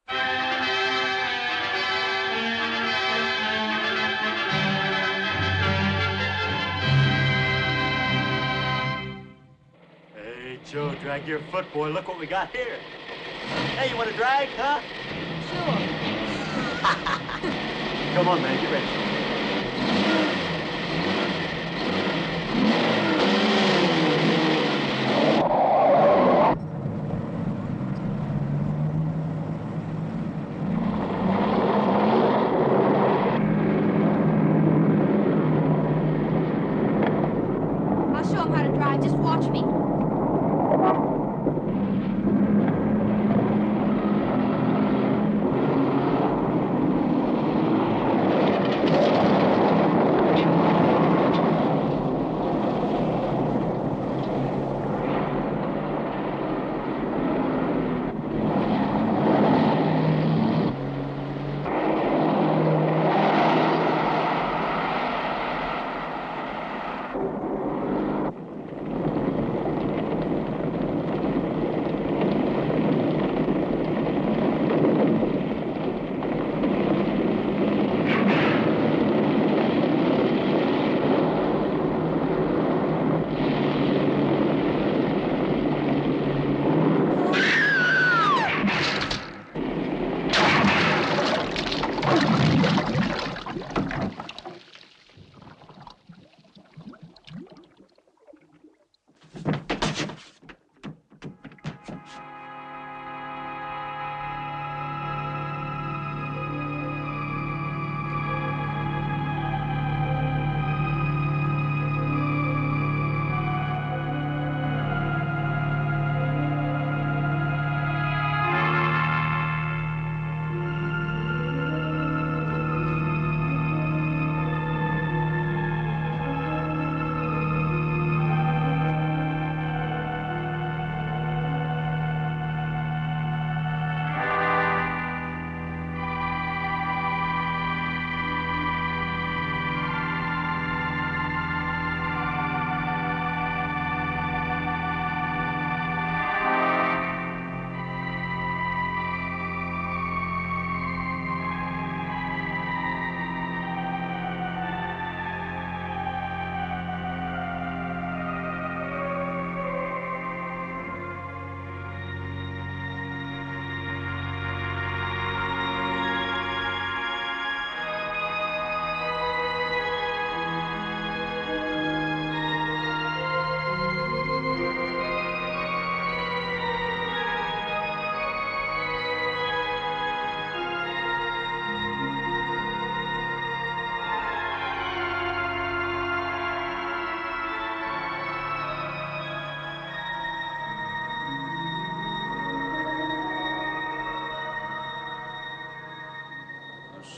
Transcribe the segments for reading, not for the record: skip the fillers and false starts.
Hey, Joe, drag your foot, boy. Look what we got here. Hey, you want to drag, huh? Sure. Come on, man, get ready. I'll show him how to drive. Just watch me.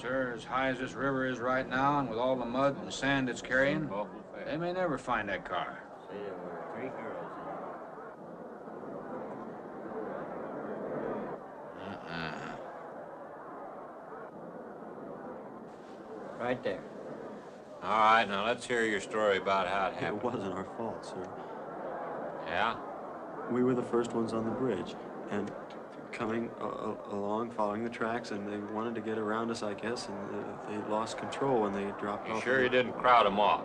Sir, as high as this river is right now, and with all the mud and sand it's carrying, they may never find that car. See, there were 3 girls in Right there. All right, now let's hear your story about how it happened. It wasn't our fault, sir. Yeah? We were the first ones on the bridge, and coming along, following the tracks, and they wanted to get around us, I guess, and they lost control when they dropped off. You sure you didn't crowd them off?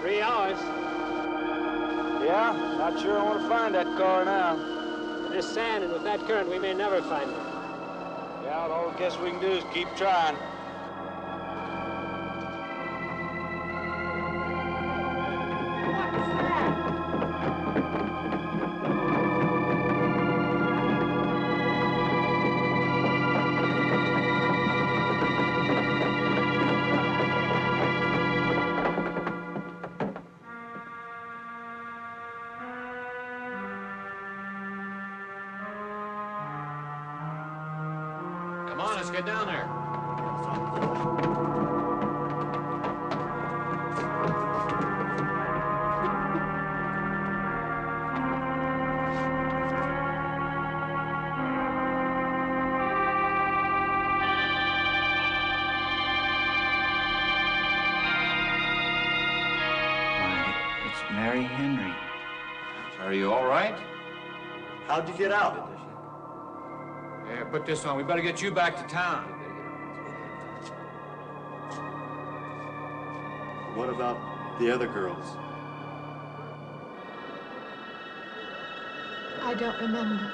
Three hours. Yeah, not sure I want to find that car now. There's sand, and with that current, we may never find it. Yeah, all I guess we can do is keep trying. Come on, let's get down there. right? How'd you get out? Yeah, put this on. We better get you back to town. What about the other girls? I don't remember.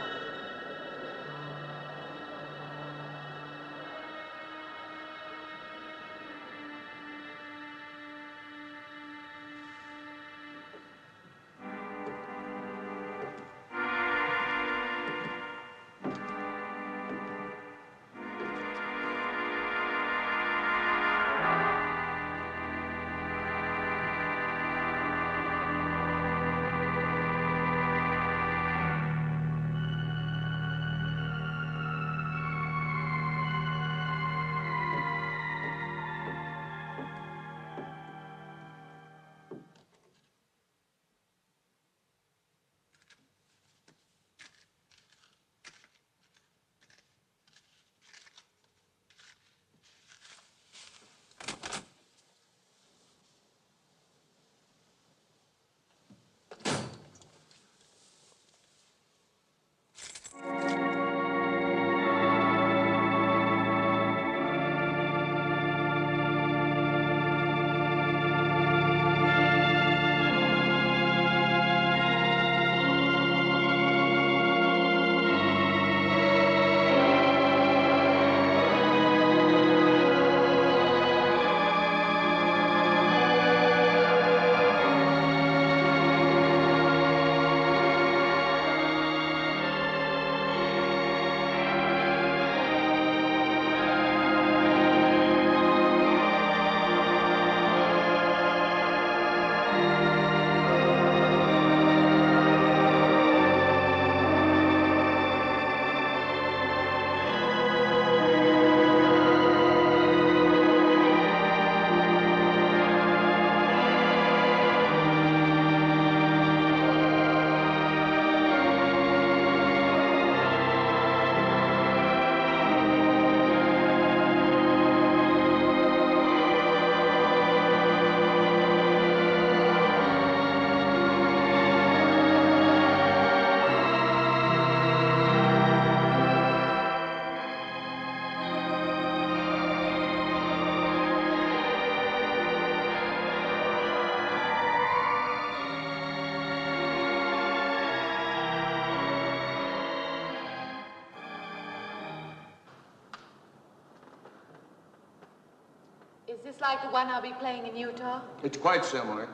Is this like the one I'll be playing in Utah? It's quite similar.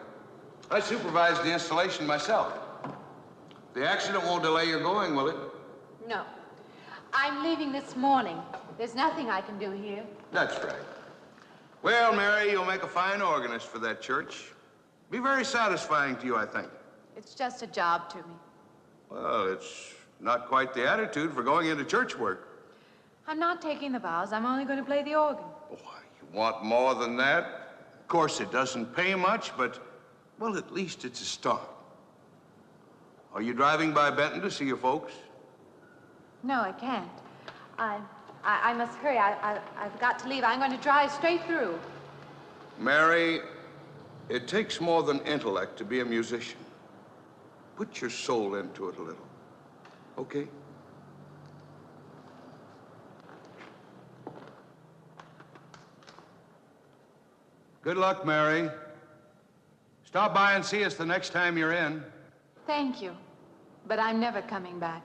I supervised the installation myself. The accident won't delay your going, will it? No. I'm leaving this morning. There's nothing I can do here. That's right. Well, Mary, you'll make a fine organist for that church. Be very satisfying to you, I think. It's just a job to me. Well, it's not quite the attitude for going into church work. I'm not taking the vows. I'm only going to play the organ. Boy, you want more than that? Of course, it doesn't pay much, but, well, at least it's a start. Are you driving by Benton to see your folks? No, I can't. I must hurry. I've got to leave. I'm going to drive straight through. Mary, it takes more than intellect to be a musician. Put your soul into it a little, okay? Good luck, Mary. Stop by and see us the next time you're in. Thank you. But I'm never coming back.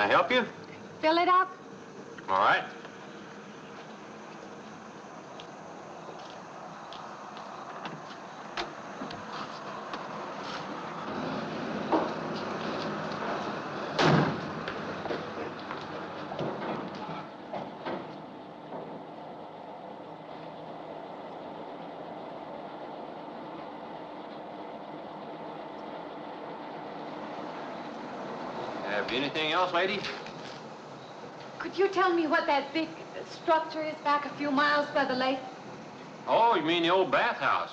I help you? Fill it up. All right. Anything else, ladies? Could you tell me what that big structure is back a few miles by the lake? Oh, you mean the old bathhouse?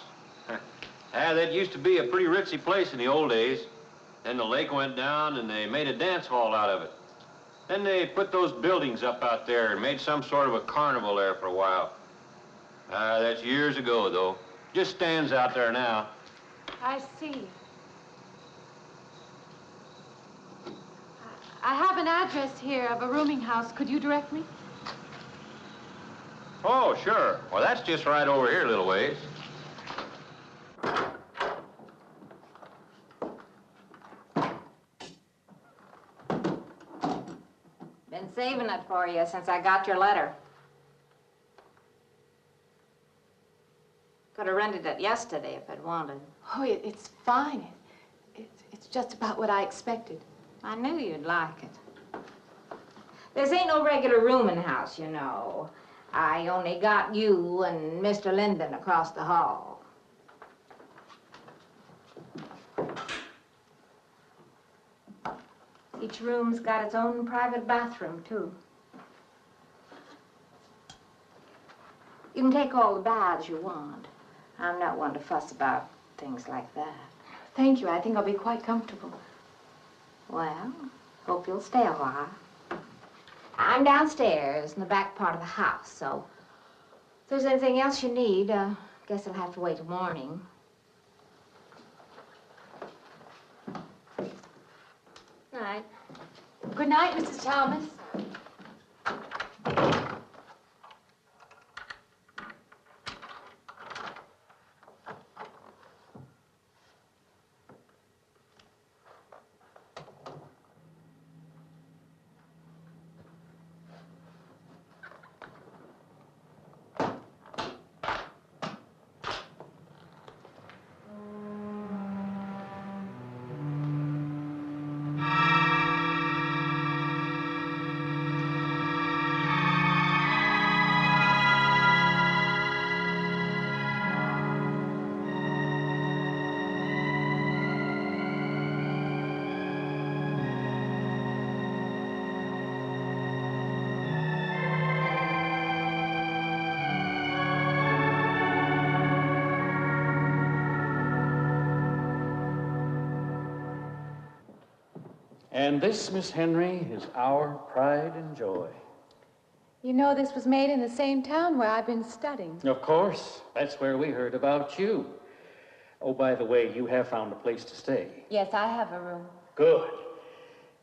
Yeah, that used to be a pretty ritzy place in the old days. Then the lake went down and they made a dance hall out of it. Then they put those buildings up out there and made some sort of a carnival there for a while. That's years ago, though. Just stands out there now. I see. I have an address here of a rooming house. Could you direct me? Oh, sure. Well, that's just right over here a little ways. Been saving it for you since I got your letter. Could have rented it yesterday if I'd wanted. Oh, it's fine. It's just about what I expected. I knew you'd like it. This ain't no regular rooming house, you know. I only got you and Mr. Linden across the hall. Each room's got its own private bathroom, too. You can take all the baths you want. I'm not one to fuss about things like that. Thank you. I think I'll be quite comfortable. Well, hope you'll stay a while. I'm downstairs in the back part of the house, so if there's anything else you need, guess I'll have to wait till morning. Night. Good night, Mrs. Thomas. And this, Miss Henry, is our pride and joy. You know, this was made in the same town where I've been studying. Of course. That's where we heard about you. Oh, by the way, you have found a place to stay. Yes, I have a room. Good.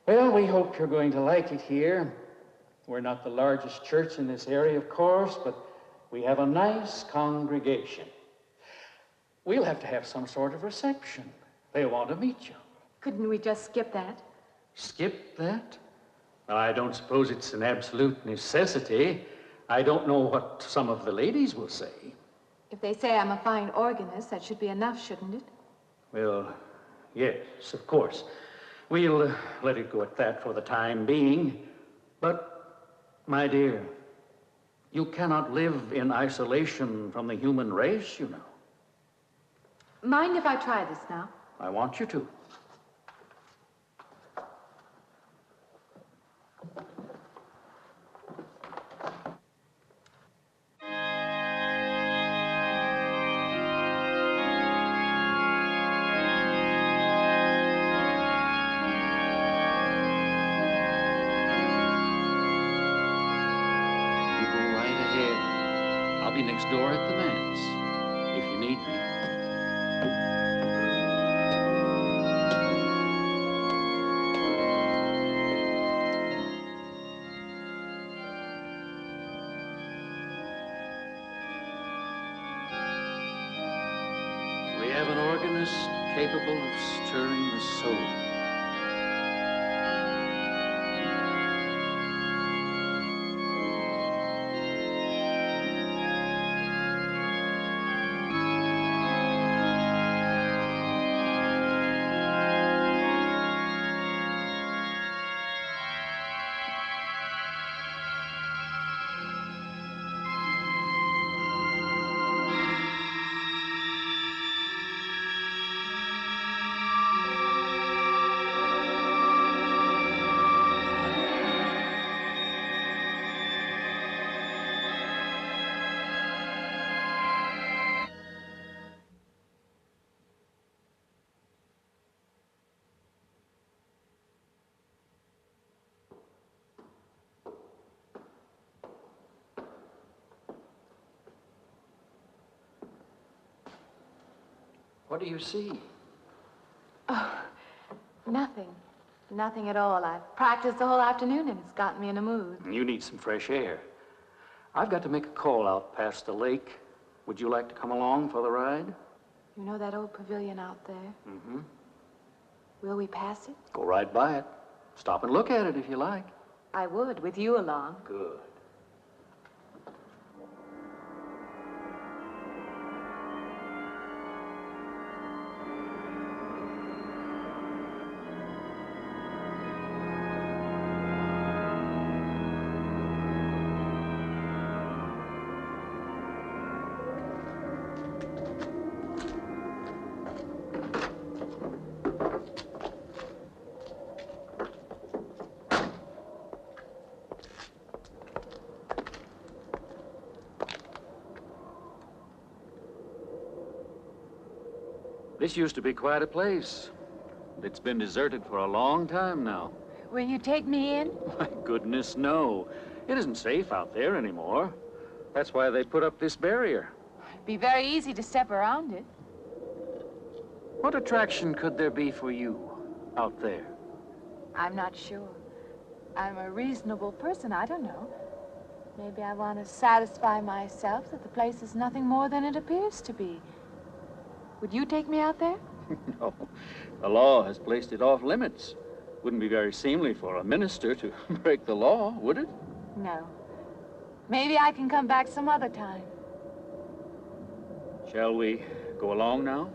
Well, we hope you're going to like it here. We're not the largest church in this area, of course, but we have a nice congregation. We'll have to have some sort of reception. They want to meet you. Couldn't we just skip that? Skip that? I don't suppose it's an absolute necessity. I don't know what some of the ladies will say. If they say I'm a fine organist, that should be enough, shouldn't it? Well, yes, of course. We'll let it go at that for the time being. But, my dear, you cannot live in isolation from the human race, you know. Mind if I try this now? I want you to. Next door at the manse, if you need me. We have an organist capable of stirring the soul. What do you see? Oh, nothing. Nothing at all. I've practiced the whole afternoon and it's gotten me in a mood. You need some fresh air. I've got to make a call out past the lake. Would you like to come along for the ride? You know that old pavilion out there? Mm-hmm. Will we pass it? Go right by it. Stop and look at it if you like. I would, with you along. Good. This used to be quite a place. It's been deserted for a long time now. Will you take me in? My goodness, no. It isn't safe out there anymore. That's why they put up this barrier. It'd be very easy to step around it. What attraction could there be for you out there? I'm not sure. I'm a reasonable person. I don't know. Maybe I want to satisfy myself that the place is nothing more than it appears to be. Would you take me out there? No. The law has placed it off limits. Wouldn't be very seemly for a minister to break the law, would it? No. Maybe I can come back some other time. Shall we go along now?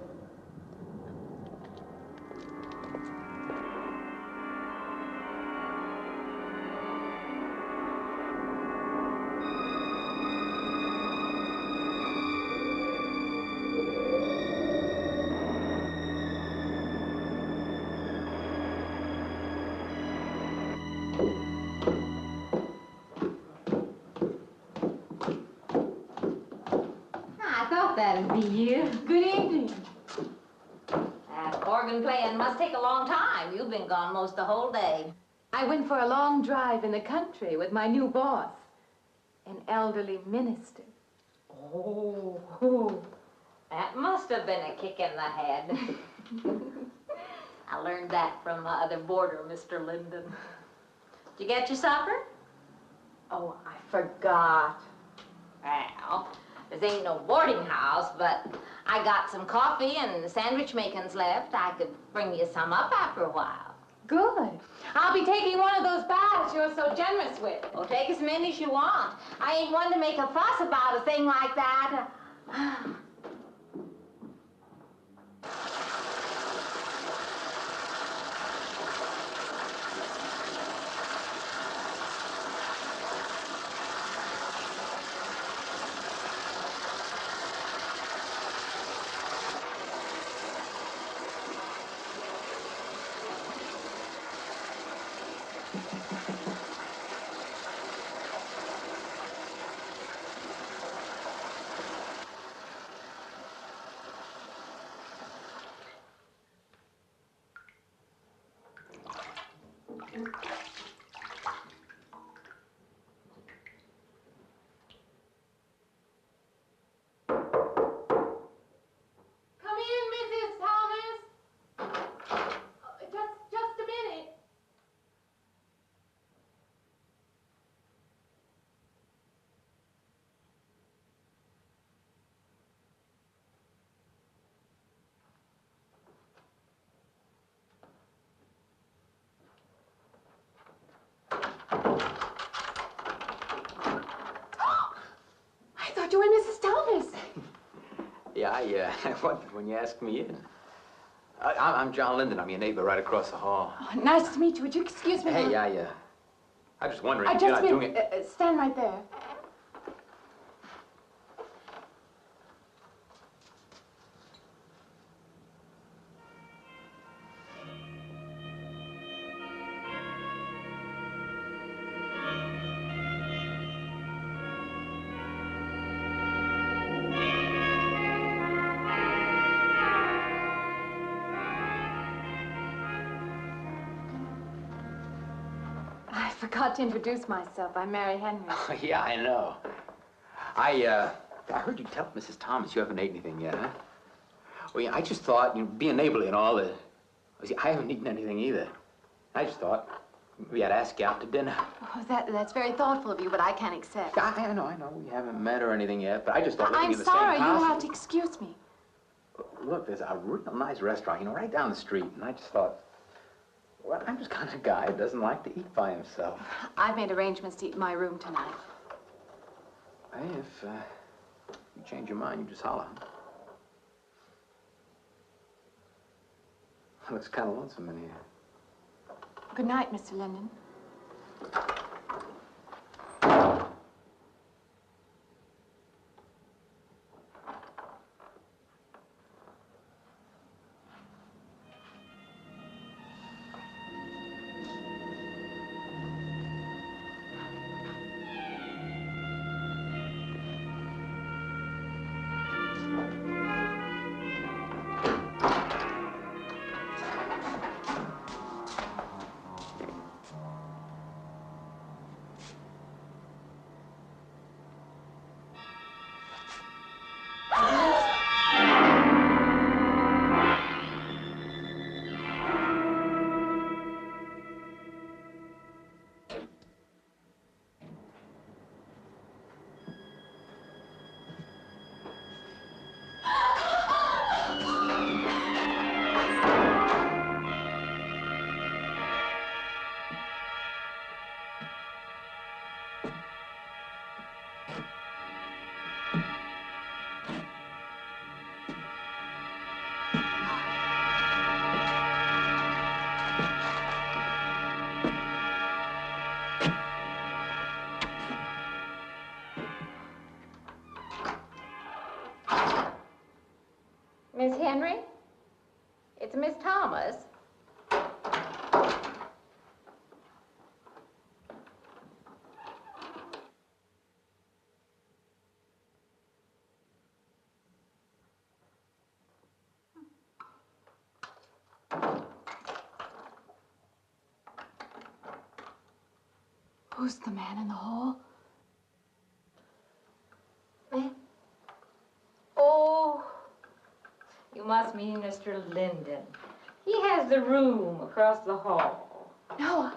That'd be you. Good evening. That organ playing must take a long time. You've been gone most the whole day. I went for a long drive in the country with my new boss, an elderly minister. Oh, that must have been a kick in the head. I learned that from my other boarder, Mr. Linden. Did you get your supper? Oh, I forgot. Well, this ain't no boarding house, but I got some coffee and sandwich makings left. I could bring you some up after a while. Good. I'll be taking one of those baths you're so generous with. Well, take as many as you want. I ain't one to make a fuss about a thing like that. You and Mrs. Thomas. Yeah, I wondered when you asked me in. I'm John Linden. I'm your neighbor right across the hall. Oh, nice to meet you. Would you excuse me? Hey, I'm just wondering if you're not doing it. Stand right there. I forgot to introduce myself. I'm Mary Henry. Oh, yeah, I know. I heard you tell Mrs. Thomas you haven't ate anything yet, huh? Well, yeah, I just thought, you know, being neighborly and all, see, I haven't eaten anything either. I just thought maybe I'd ask you out to dinner. Oh, that's very thoughtful of you, but I can't accept. I know. We haven't met or anything yet, but I just thought I'm in the sorry. same house. You'll have to excuse me. Look, there's a real nice restaurant, you know, right down the street, and I just thought, well, I'm just kind of a guy who doesn't like to eat by himself. I've made arrangements to eat in my room tonight. Hey, if you change your mind, you just holler. Looks kind of lonesome in here. Good night, Mr. Linden. Miss Henry? It's Miss Thomas. Who's the man in the hall? Oh, you must mean Mr. Linden. He has the room across the hall. No,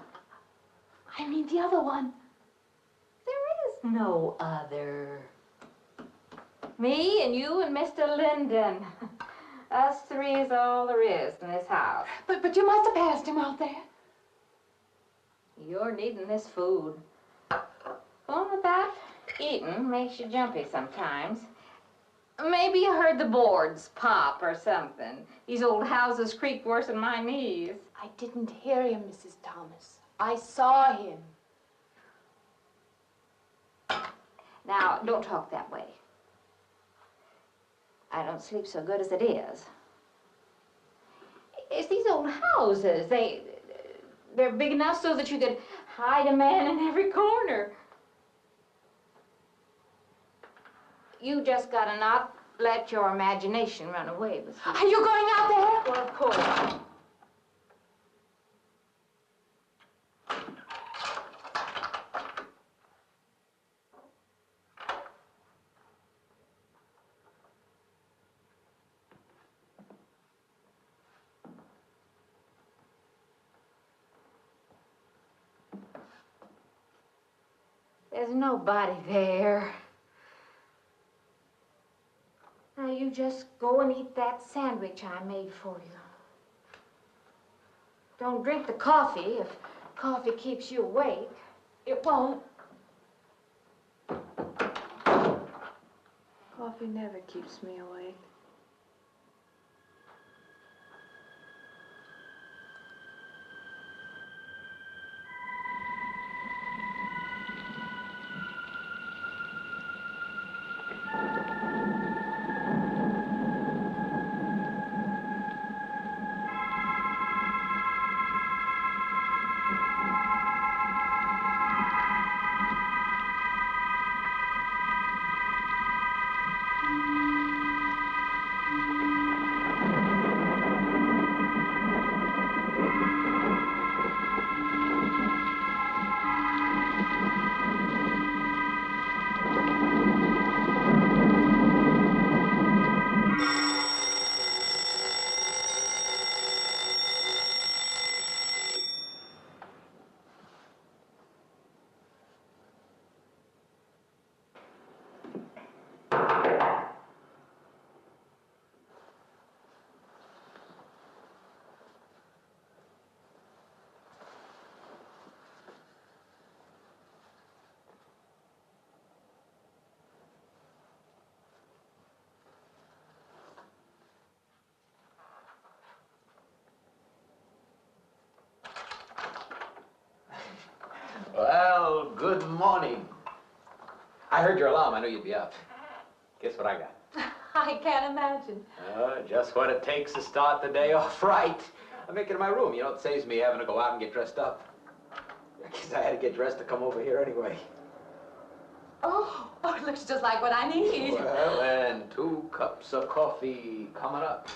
I mean the other one. There is no other. Me and you and Mr. Linden. Us three is all there is in this house. But you must have passed him out there. You're needing this food. Going about eating makes you jumpy sometimes. Maybe you heard the boards pop or something. These old houses creak worse than my knees. I didn't hear him, Mrs. Thomas. I saw him. Now, don't talk that way. I don't sleep so good as it is. It's these old houses. They're big enough so that you could hide a man in every corner. You just gotta not let your imagination run away with you. Are you going out there? Well, of course. There's nobody there. Now you just go and eat that sandwich I made for you. Don't drink the coffee if coffee keeps you awake. It won't. Coffee never keeps me awake. good morning. I heard your alarm. I knew you'd be up. Guess what I got? I can't imagine. Just what it takes to start the day off right. I make it in my room. You know, it saves me having to go out and get dressed up. I guess I had to get dressed to come over here anyway. Oh, it looks just like what I need. Well, and 2 cups of coffee coming up.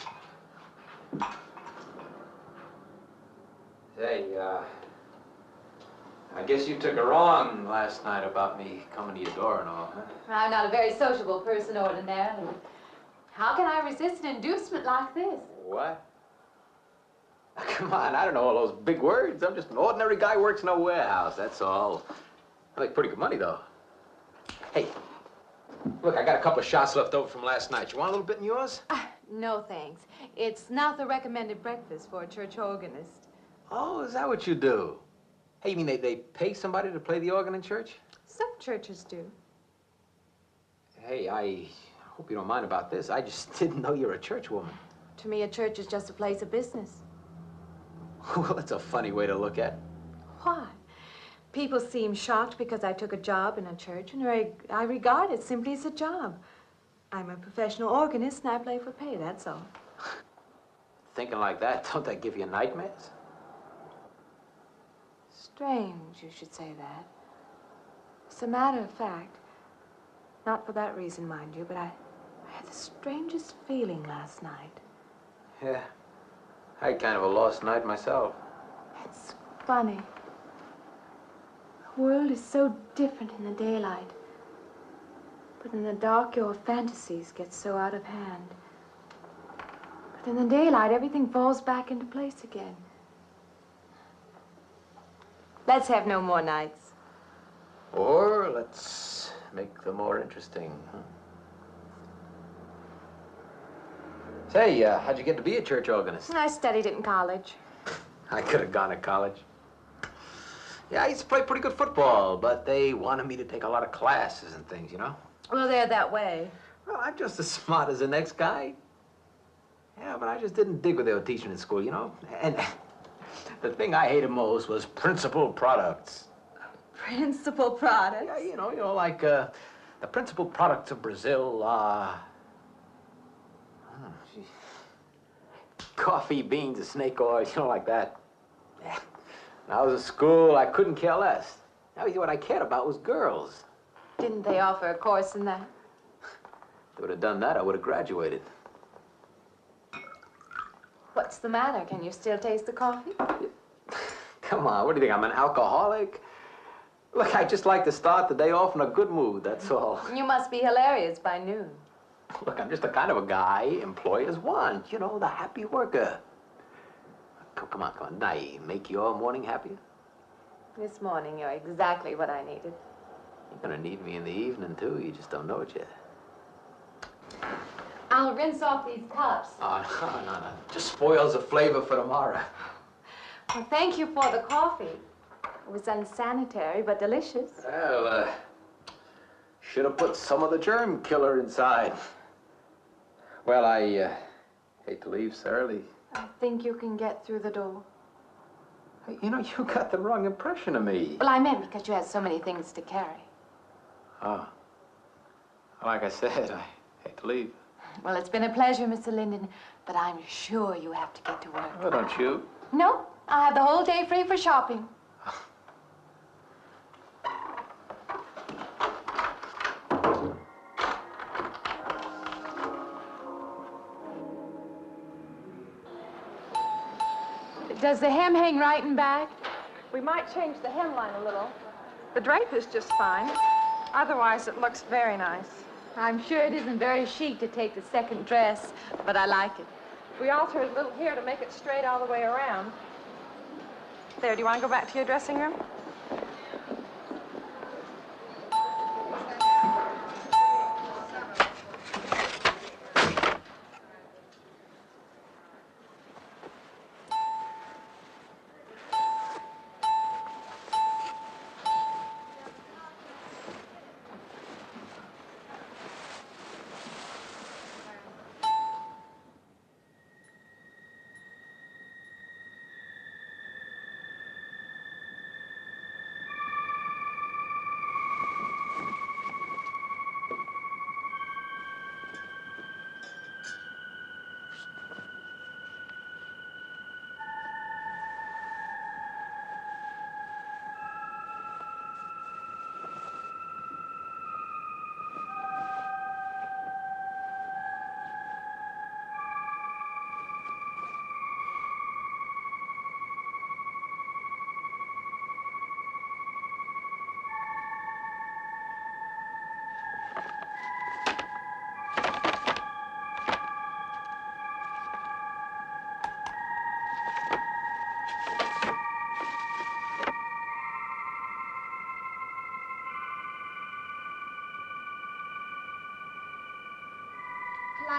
Say, I guess you took it wrong last night about me coming to your door and all, huh? I'm not a very sociable person ordinarily. How can I resist an inducement like this? What? Come on, I don't know all those big words. I'm just an ordinary guy who works in a warehouse, that's all. I make pretty good money, though. Hey, look, I got a couple of shots left over from last night. You want a little bit in yours? No, thanks. It's not the recommended breakfast for a church organist. Oh, is that what you do? Hey, you mean they pay somebody to play the organ in church? Some churches do. Hey, I hope you don't mind about this. I just didn't know you're a church woman. To me, a church is just a place of business. Well, that's a funny way to look at it. Why? People seem shocked because I took a job in a church, and I regard it simply as a job. I'm a professional organist, and I play for pay, that's all. Thinking like that, don't that give you nightmares? Strange you should say that. As a matter of fact, not for that reason, mind you, but I had the strangest feeling last night. Yeah, I had kind of a lost night myself. It's funny. The world is so different in the daylight. But in the dark, your fantasies get so out of hand. But in the daylight, everything falls back into place again. Let's have no more nights. Or let's make them more interesting, huh? Say, how'd you get to be a church organist? I studied it in college. I could have gone to college. Yeah, I used to play pretty good football, but they wanted me to take a lot of classes and things, you know? Well, they're that way. Well, I'm just as smart as the next guy. Yeah, but I just didn't dig what they were teaching in school, you know? And the thing I hated most was principal products. Principal products? Yeah, you know, like the principal products of Brazil are... coffee, beans, and snake oil, you know, like that. Yeah. When I was at school, I couldn't care less. Now, what I cared about was girls. Didn't they offer a course in that? If they would have done that, I would have graduated. What's the matter? Can you still taste the coffee? Come on, what do you think, I'm an alcoholic? Look, I just like to start the day off in a good mood, that's all. You must be hilarious by noon. Look, I'm just the kind of a guy employers want, you know, the happy worker. Come on, Did I make your morning happier? This morning, you're exactly what I needed. You're gonna need me in the evening, too. You just don't know it yet. I'll rinse off these cups. Oh, no. Just spoils the flavor for tomorrow. Well, thank you for the coffee. It was unsanitary, but delicious. Well, should have put some of the germ killer inside. Well, I hate to leave so early. I think you can get through the door. You know, you got the wrong impression of me. Well, I meant because you had so many things to carry. Oh. Like I said, I hate to leave. Well, it's been a pleasure, Mr. Linden, but I'm sure you have to get to work. Oh, don't you? No, I have the whole day free for shopping. Does the hem hang right and back? We might change the hemline a little. The drape is just fine. Otherwise, it looks very nice. I'm sure it isn't very chic to take the second dress, but I like it. We alter a little here to make it straight all the way around. There, do you want to go back to your dressing room?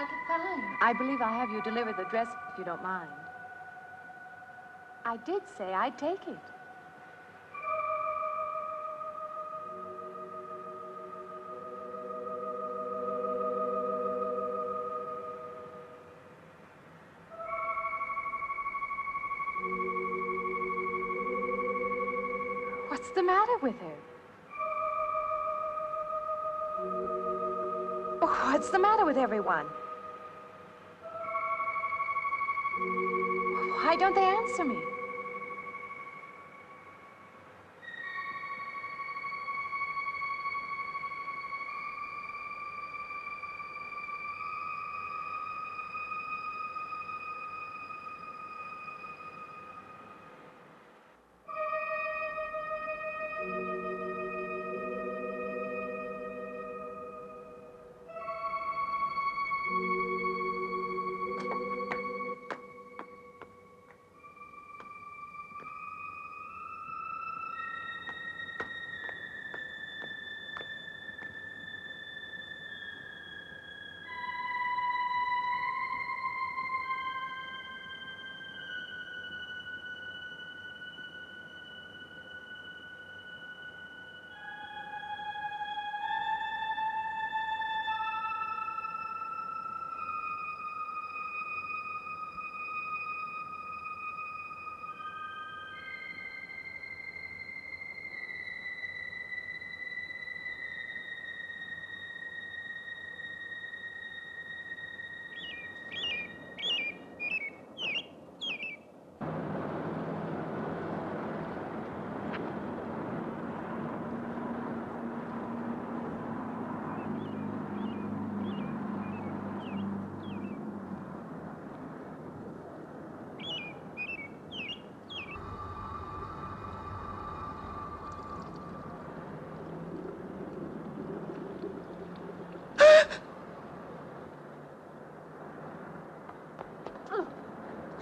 like it fine. I believe I have you deliver the dress if you don't mind. I did say I'd take it. What's the matter with her? What's the matter with everyone? Why don't they answer me?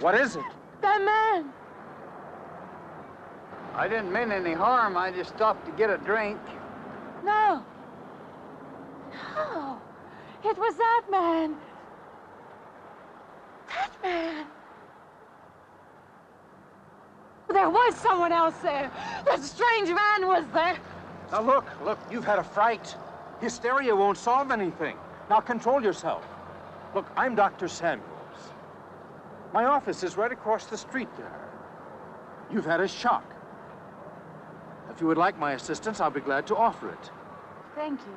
What is it? That man. I didn't mean any harm. I just stopped to get a drink. No. No. It was that man. That man. There was someone else there. That strange man was there. Now look, you've had a fright. Hysteria won't solve anything. Now control yourself. Look, I'm Dr. Samuels. My office is right across the street there. You've had a shock. If you would like my assistance, I'll be glad to offer it. Thank you.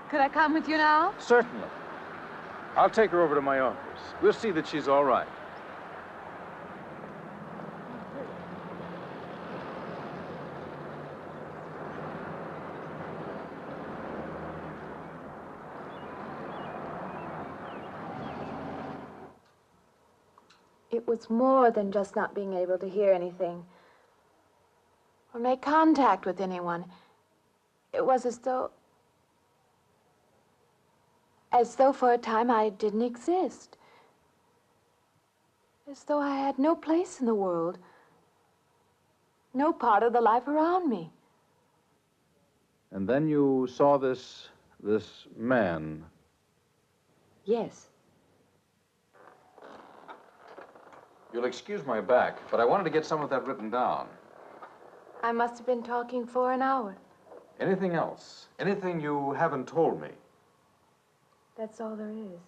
Could I come with you now? Certainly. I'll take her over to my office. We'll see that she's all right. It was more than just not being able to hear anything or make contact with anyone. It was as though for a time I didn't exist. As though I had no place in the world, no part of the life around me. And then you saw this man. Yes. You'll excuse my back, but I wanted to get some of that written down. I must have been talking for an hour. Anything else? Anything you haven't told me? That's all there is.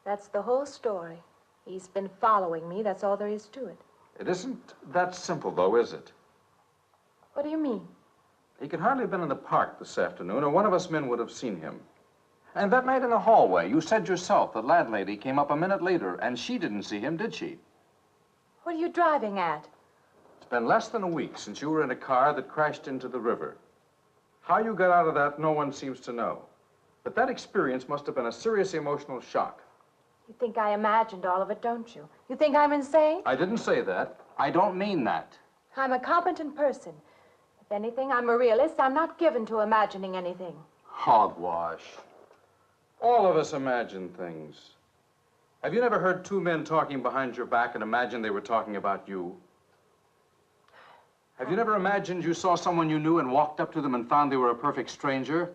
That's the whole story. He's been following me. That's all there is to it. It isn't that simple, though, is it? What do you mean? He could hardly have been in the park this afternoon, or one of us men would have seen him. And that night in the hallway, you said yourself the landlady came up a minute later, and she didn't see him, did she? What are you driving at? It's been less than a week since you were in a car that crashed into the river. How you got out of that, no one seems to know. But that experience must have been a serious emotional shock. You think I imagined all of it, don't you? You think I'm insane? I didn't say that. I don't mean that. I'm a competent person. If anything, I'm a realist. I'm not given to imagining anything. Hogwash. All of us imagine things. Have you never heard two men talking behind your back and imagined they were talking about you? Have you never imagined you saw someone you knew and walked up to them and found they were a perfect stranger?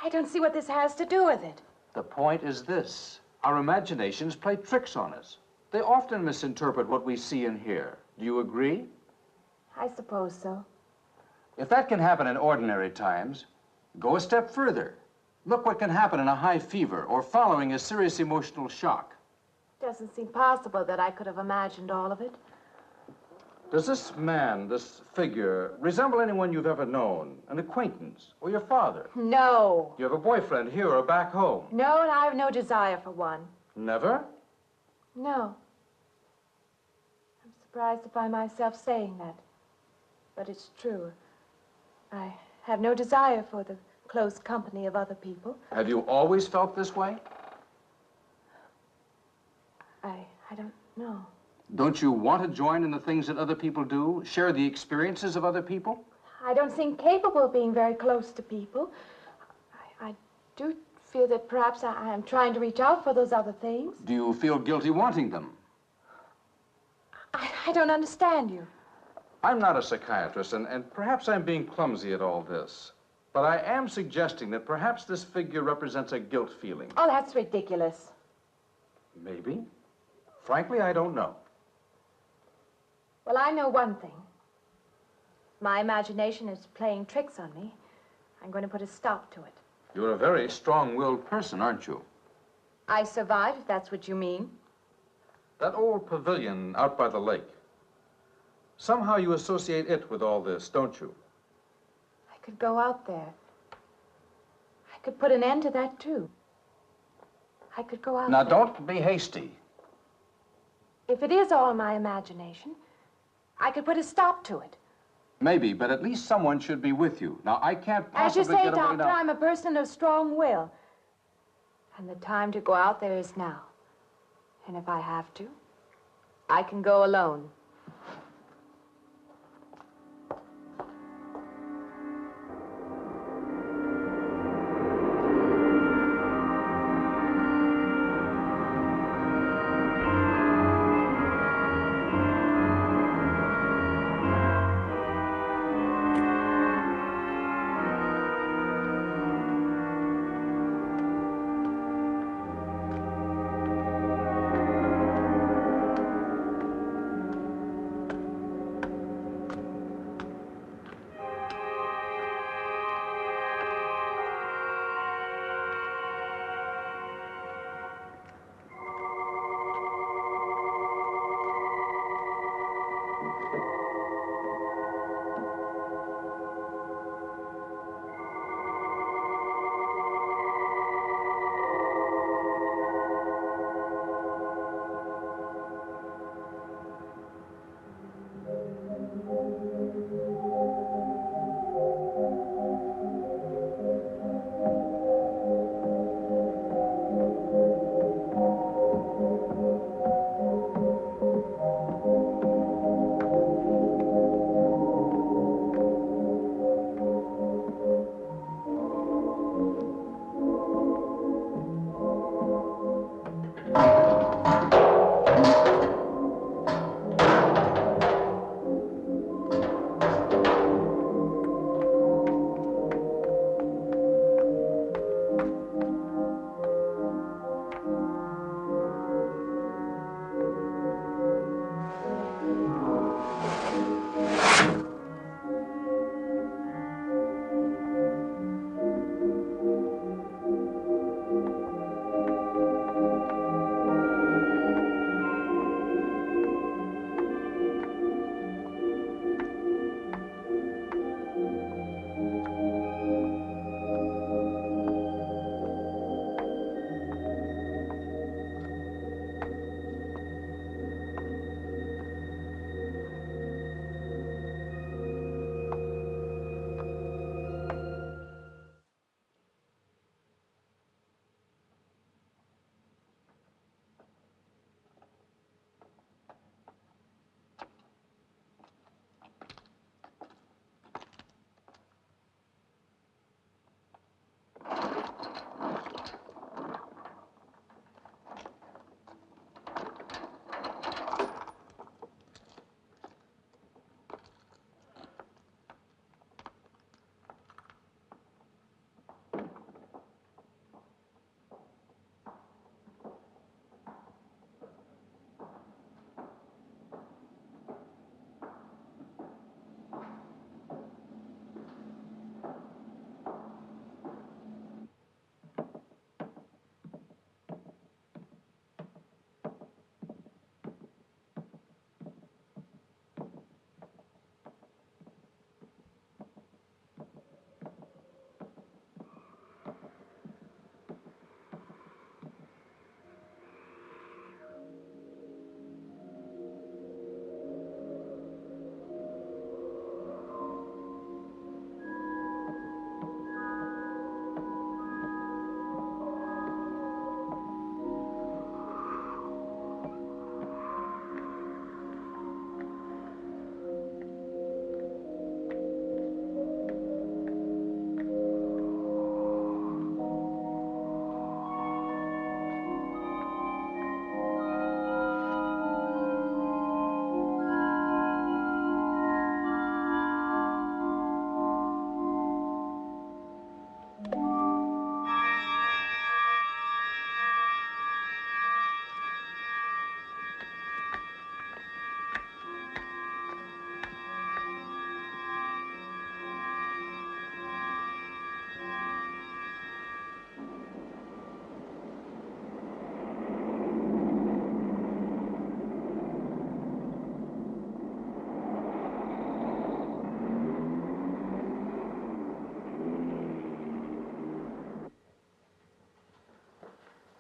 I don't see what this has to do with it. The point is this. Our imaginations play tricks on us. They often misinterpret what we see and hear. Do you agree? I suppose so. If that can happen in ordinary times, go a step further. Look what can happen in a high fever or following a serious emotional shock. Doesn't seem possible that I could have imagined all of it. Does this man, this figure, resemble anyone you've ever known? An acquaintance? Or your father? No. You have a boyfriend here or back home? No, and I have no desire for one. Never? No. I'm surprised to find myself saying that. But it's true. I have no desire for the close company of other people. Have you always felt this way? I don't know. Don't you want to join in the things that other people do? Share the experiences of other people? I don't seem capable of being very close to people. I do feel that perhaps I am trying to reach out for those other things. Do you feel guilty wanting them? I don't understand you. I'm not a psychiatrist, and perhaps I'm being clumsy at all this. But I am suggesting that perhaps this figure represents a guilt feeling. Oh, that's ridiculous. Maybe. Frankly, I don't know. Well, I know one thing. My imagination is playing tricks on me. I'm going to put a stop to it. You're a very strong-willed person, aren't you? I survived, if that's what you mean. That old pavilion out by the lake. Somehow you associate it with all this, don't you? I could go out there. I could put an end to that, too. I could go out Now, there. don't be hasty. If it is all my imagination, I could put a stop to it. Maybe, but at least someone should be with you. Now, I can't As you possibly say, get away Doctor, now. I'm a person of strong will. And the time to go out there is now. And if I have to, I can go alone.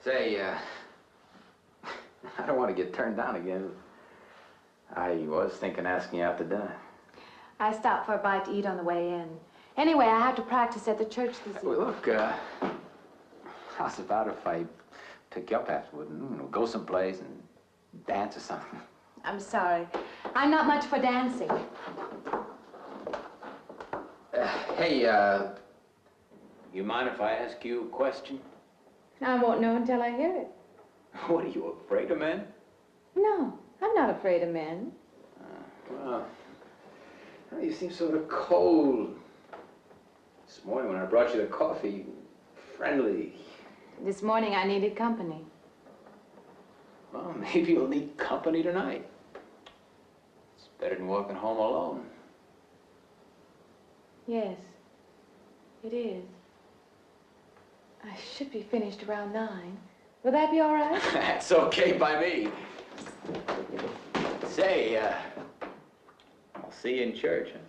Say, I don't want to get turned down again. I was thinking asking you out to dinner. I stopped for a bite to eat on the way in. Anyway, I have to practice at the church this evening. Well, look, how's about if I took you up afterward and go someplace and dance or something? I'm sorry. I'm not much for dancing. Hey, you mind if I ask you a question? I won't know until I hear it. What, are you afraid of men? No, I'm not afraid of men. Well, you seem sort of cold. This morning when I brought you the coffee, friendly. This morning I needed company. Well, maybe you'll need company tonight. It's better than walking home alone. Yes, it is. I should be finished around 9. Will that be all right? That's okay by me. Say, I'll see you in church, huh?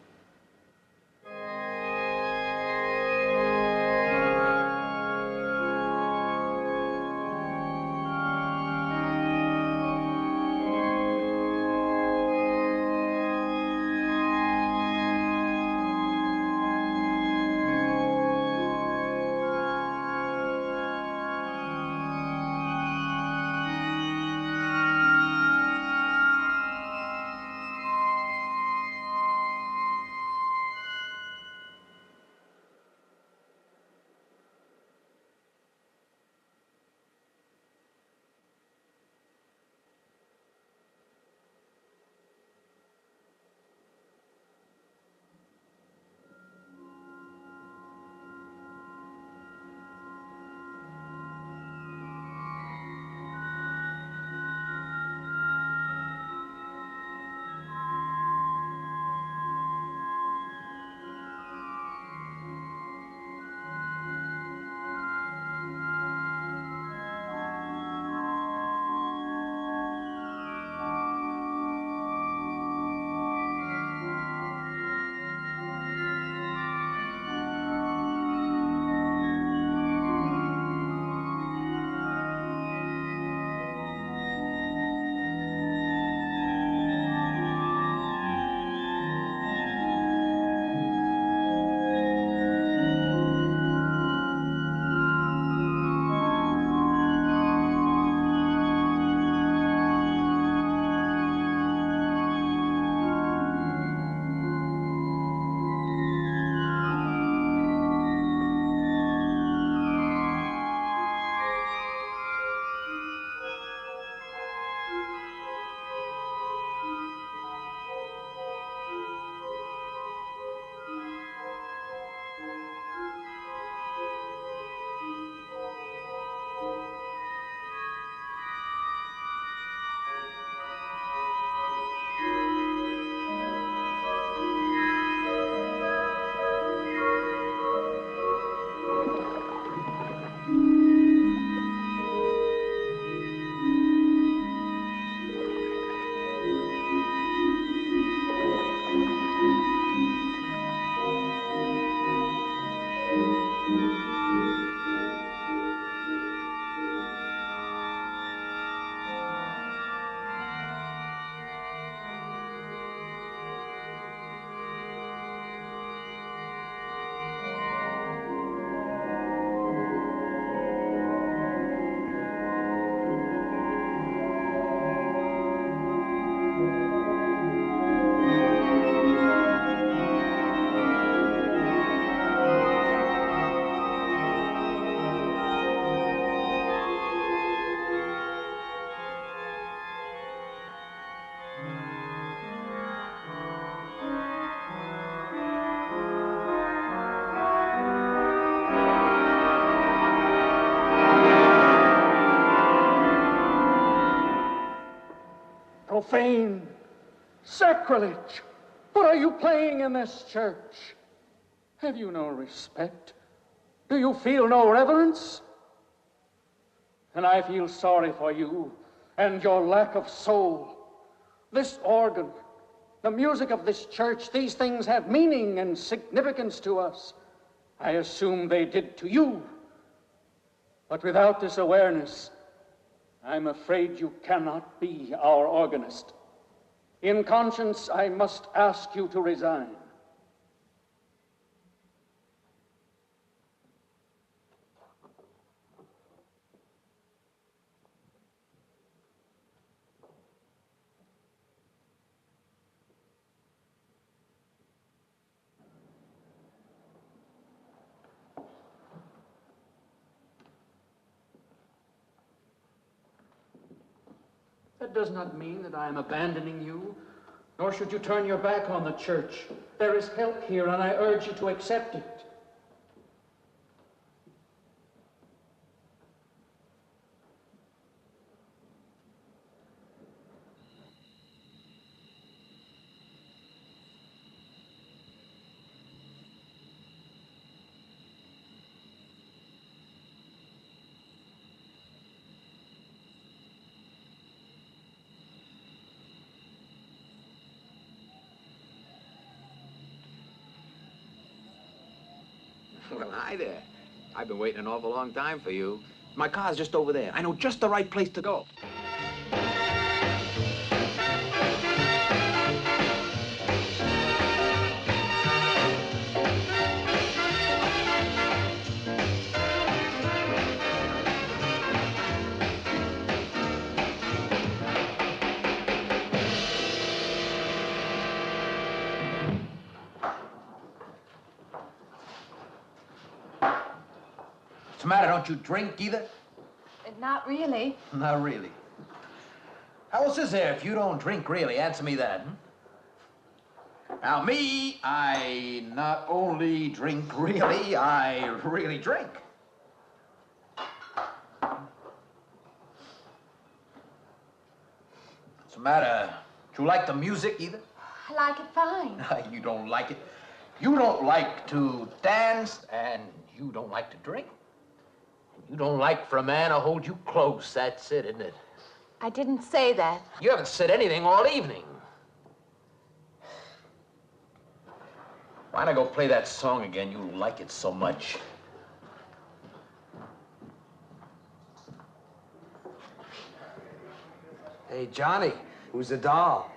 Profane, sacrilege. What are you playing in this church? Have you no respect? Do you feel no reverence? And I feel sorry for you and your lack of soul. This organ, the music of this church, these things have meaning and significance to us. I assume they did to you. But without this awareness, I'm afraid you cannot be our organist. In conscience, I must ask you to resign. That does not mean that I am abandoning you, nor should you turn your back on the church. There is help here, and I urge you to accept it. Well, hi there. I've been waiting an awful long time for you. My car's just over there. I know just the right place to go. What's the matter? Don't you drink either? Not really. Not really. How else is there if you don't drink really? Answer me that, Now, me, I not only drink really, I really drink. What's the matter? Do you like the music either? I like it fine. You don't like it. You don't like to dance, and you don't like to drink. You don't like for a man to hold you close. That's it, isn't it? I didn't say that. You haven't said anything all evening. Why not go play that song again? You like it so much. Hey, Johnny, who's the doll?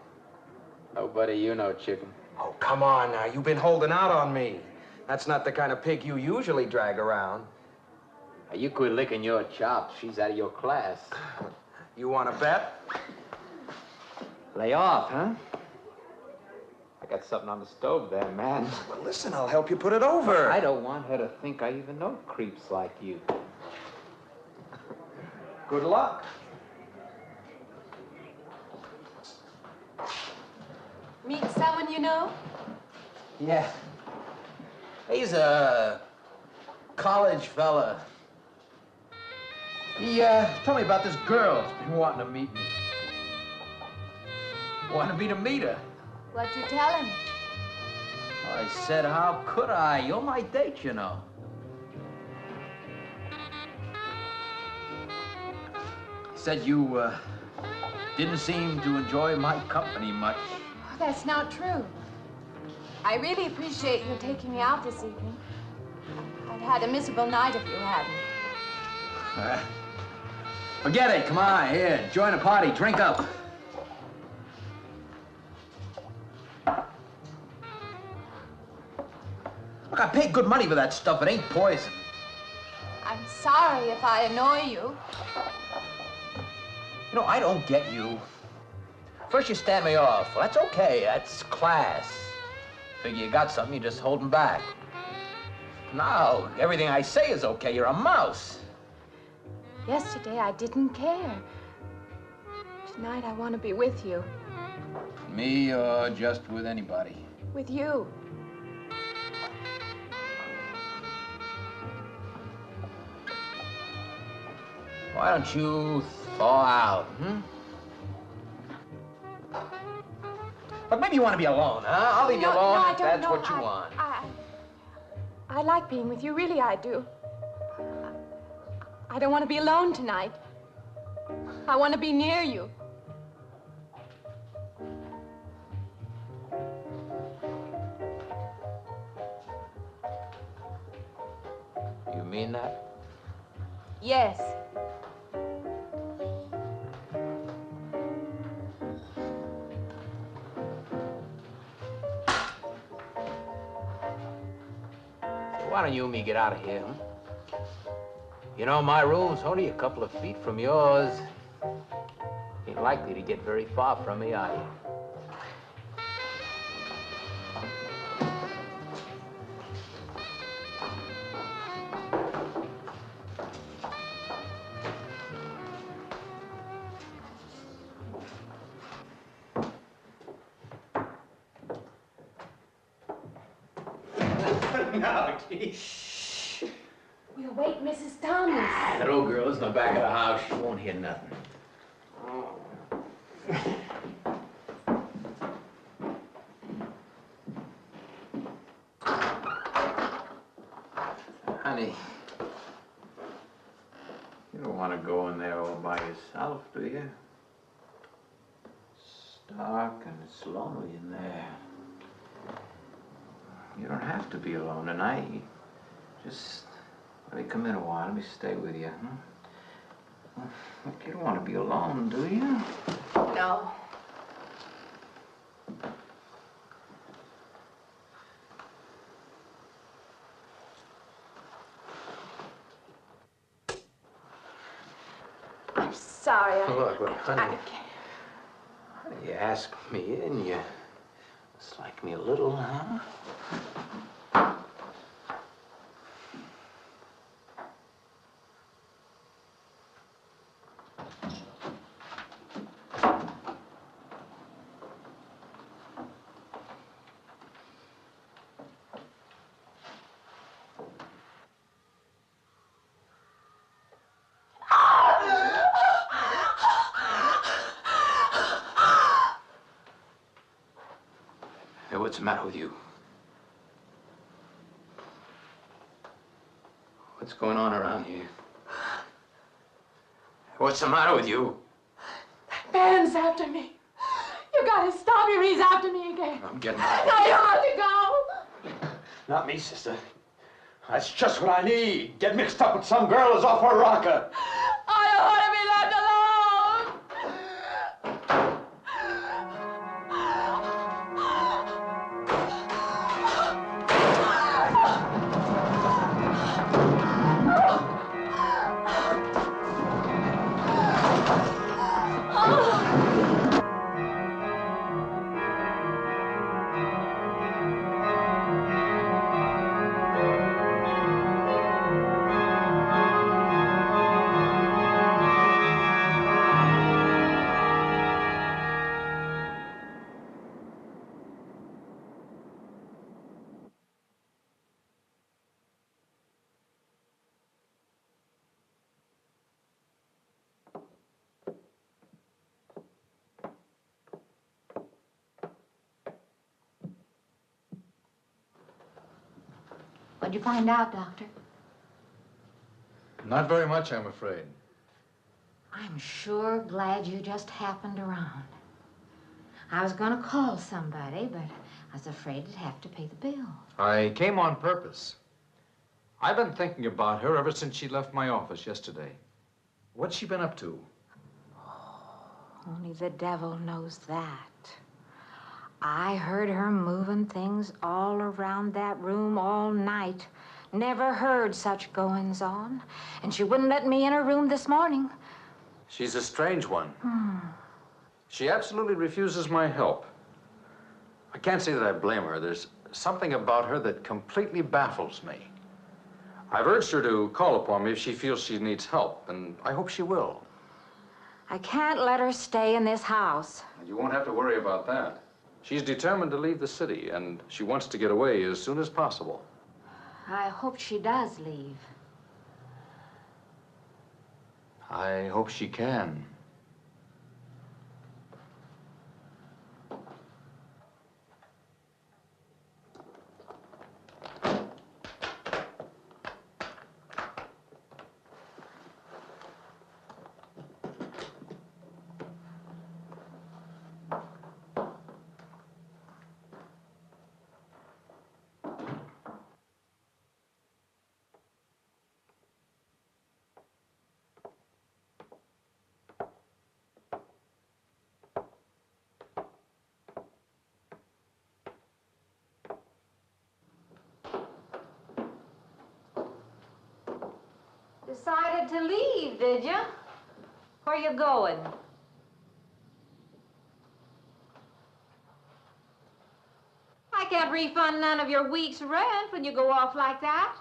Nobody you know, chicken. Oh, come on now. You've been holding out on me. That's not the kind of pig you usually drag around. You quit licking your chops. She's out of your class. You want to bet? Lay off, huh? I got something on the stove there, man. Well, listen, I'll help you put it over. I don't want her to think I even know creeps like you. Good luck. Meet someone you know? Yeah. He's a college fella. He told me about this girl who's been wanting to meet me. Wanted me to meet her. What'd you tell him? I said, how could I? You're my date, you know. He said you didn't seem to enjoy my company much. Oh, that's not true. I really appreciate you taking me out this evening. I'd had a miserable night if you hadn't. Forget it. Come on, here. Join the party. Drink up. Look, I paid good money for that stuff. It ain't poison. I'm sorry if I annoy you. You know, I don't get you. First you stand me off. Well, that's okay. That's class. Figure you got something, you just holding back. Now, everything I say is okay. You're a mouse. Yesterday, I didn't care. Tonight, I want to be with you. Me or just with anybody? With you. Why don't you thaw out, But maybe you want to be alone, huh? I'll leave you alone if that's what you want. I like being with you, really I do. I don't want to be alone tonight. I want to be near you. You mean that? Yes. Why don't you and me get out of here, huh? You know, my room's only a couple of feet from yours. Ain't likely to get very far from me, are you? No, shh. We'll wake Mrs. Thomas. That old girl's in the back of the house. She won't hear nothing. Honey, you don't want to go in there all by yourself, do you? It's dark and it's lonely in there. You don't have to be alone tonight. Just let me come in a while. Let me stay with you, huh? Look, you don't want to be alone, do you? No. I'm sorry. Look, honey. Honey, you asked me in, you dislike me a little, huh? Hey, what's the matter with you? What's going on around here? What's the matter with you? That man's after me. You gotta stop him. He's after me again. I'm getting out. No, you have to go. Not me, sister. That's just what I need. Get mixed up with some girl who's off her rocker. I don't want to be left alone. What'd you find out, Doctor? Not very much, I'm afraid. I'm sure glad you just happened around. I was gonna call somebody, but I was afraid I'd have to pay the bill. I came on purpose. I've been thinking about her ever since she left my office yesterday. What's she been up to? Only the devil knows that. I heard her moving things all around that room all night. Never heard such goings on. And she wouldn't let me in her room this morning. She's a strange one. She absolutely refuses my help. I can't say that I blame her. There's something about her that completely baffles me. I've urged her to call upon me if she feels she needs help, and I hope she will. I can't let her stay in this house. You won't have to worry about that. She's determined to leave the city, and she wants to get away as soon as possible. I hope she does leave. I hope she can. Decided to leave, did you? Where you going? I can't refund none of your week's rent when you go off like that.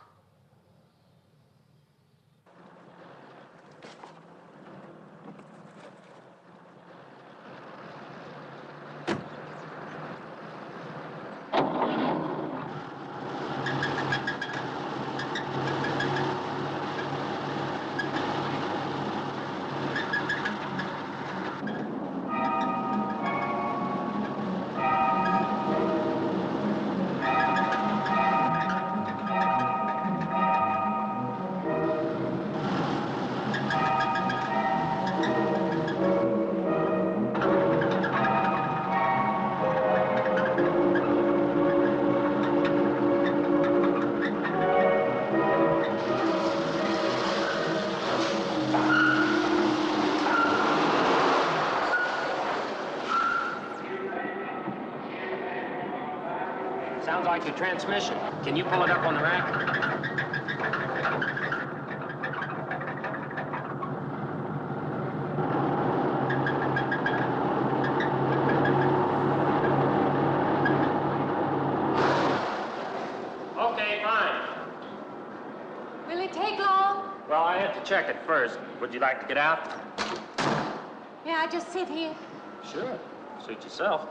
Sounds like the transmission. Can you pull it up on the rack? Okay, fine. Will it take long? Well, I have to check it first. Would you like to get out? May I just sit here? Sure. Suit yourself.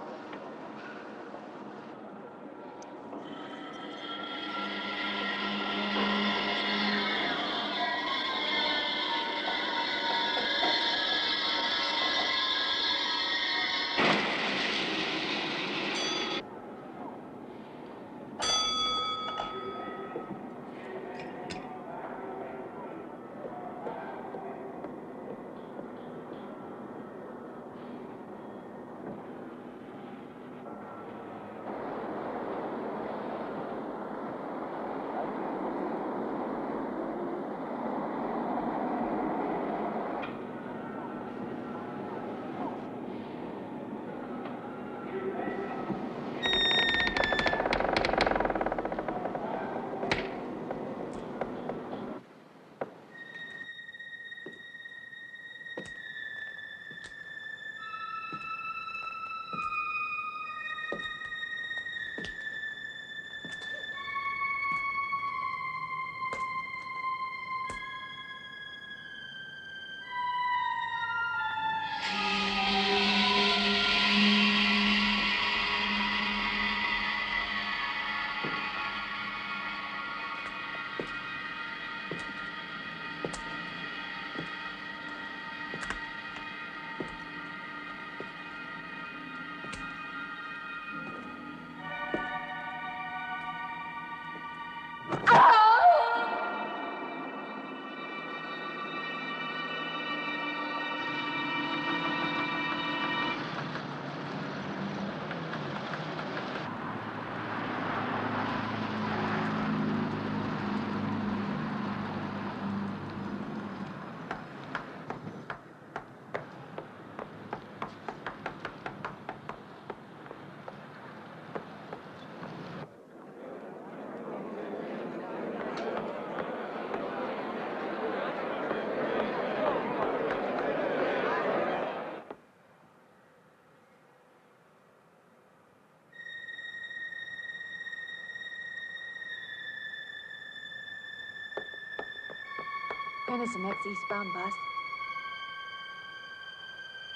When is the next eastbound bus?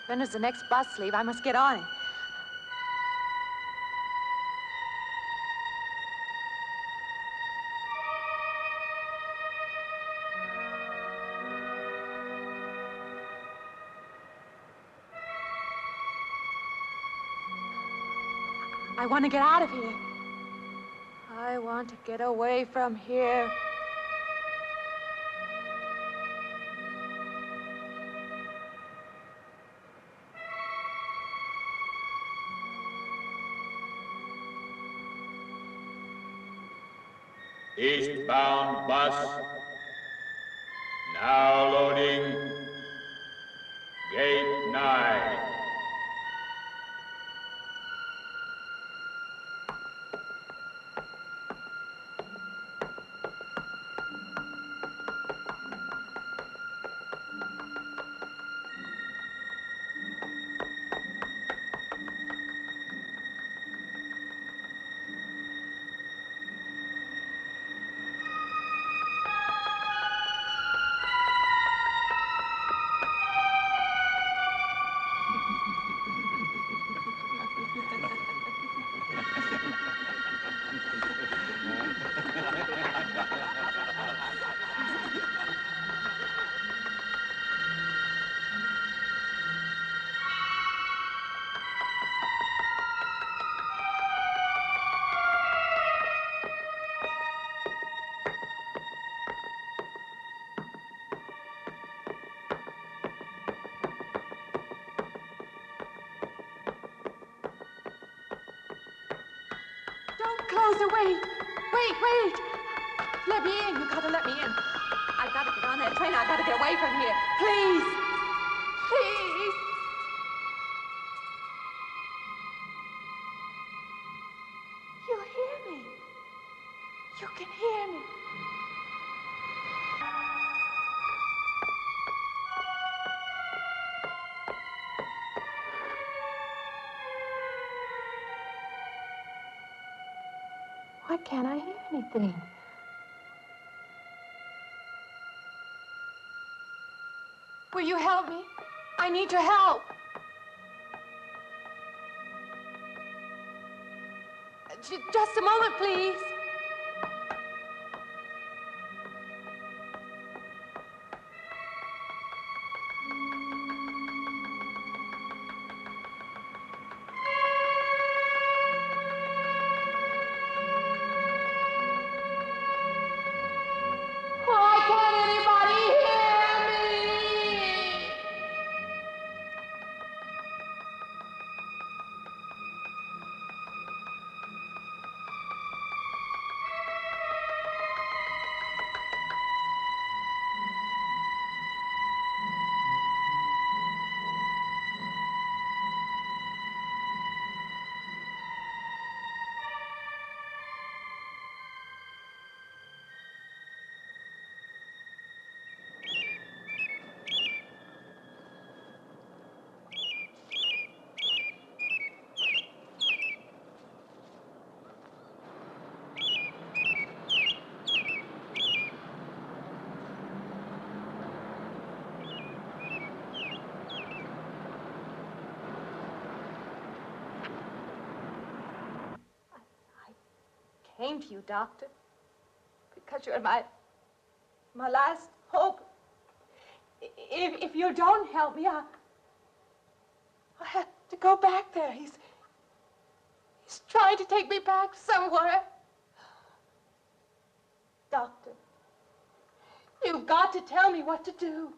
When does the next bus leave? I must get on it. I want to get out of here. I want to get away from here. Eastbound bus, now loading, gate 9. gotta wait. Wait. Let me in. You gotta let me in. I gotta get on that train. I gotta get away from here. Please. Please. You hear me. You can hear me. Why can't I hear anything? Will you help me? I need your help. Just a moment, please. Why can't anybody hear me? I came to you, Doctor, because you're my last hope. If you don't help me, I'll have to go back there. He's trying to take me back somewhere. Doctor, you've got to tell me what to do.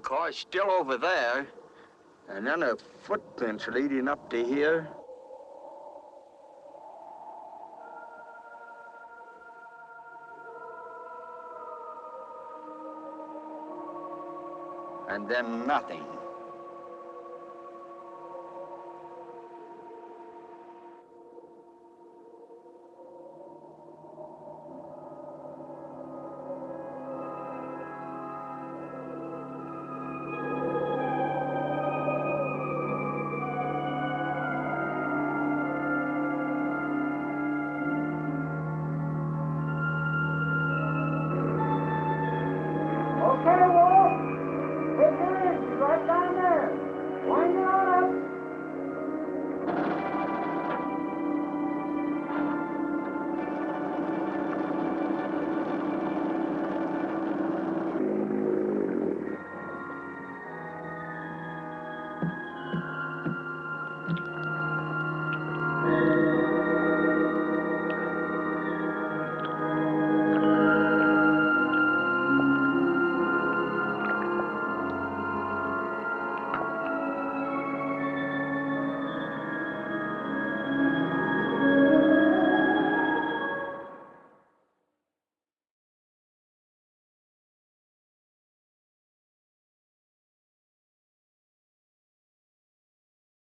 car's still over there. And then a footprints leading up to here. And then nothing.